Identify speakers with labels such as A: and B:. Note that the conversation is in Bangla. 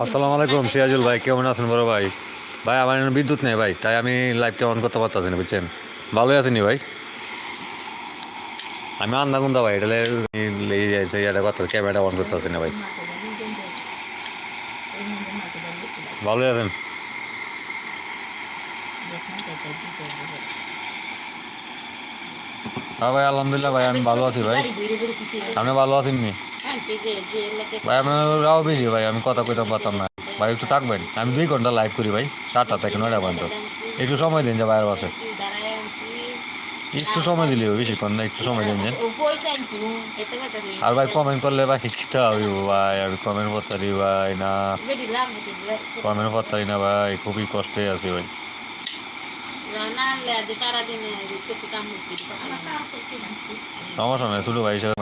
A: আসসালামু আলাইকুম সিরাজুল ভাই, কেমন আছেন বড় ভাই? ভাই আমার এখানে বিদ্যুৎ নেই ভাই, তাই আমি লাইভটা অন করতে পারতেছি না, বুঝছেন? ভালোই আছেনি ভাই? আমি আন্দা গুন্দা ভাই, এটা লেগে যাইছে, এটা কথা ক্যামেরাটা অন করতেছি না ভাই। ভালোই আছেন? হ্যাঁ ভাই, আলহামদুলিল্লাহ ভাই, আমি ভালো আছি ভাই। আপনি ভালো আছেন নি ভাই? আপনারাও বেশি ভাই, আমি কথা কইতে পারতাম না ভাই, একটু থাকবেন। আমি 2 ঘন্টা লাইভ করি ভাই, 7টা থেকে 9টা পর্যন্ত। একটু সময় দিন যে ভাইয়ের বাসে, একটু সময় দিলে বেশিক্ষণ না, একটু সময় দিন যে। আর ভাই কমেন্ট করলে ভাই কিতা হইব ভাই, আমি কমেন্ট করতারি ভাই না, কমেন্ট করতারি না ভাই, খুবই কষ্টে আছি ভাই। সমস্যা নাই ছোট ভাই হিসেবে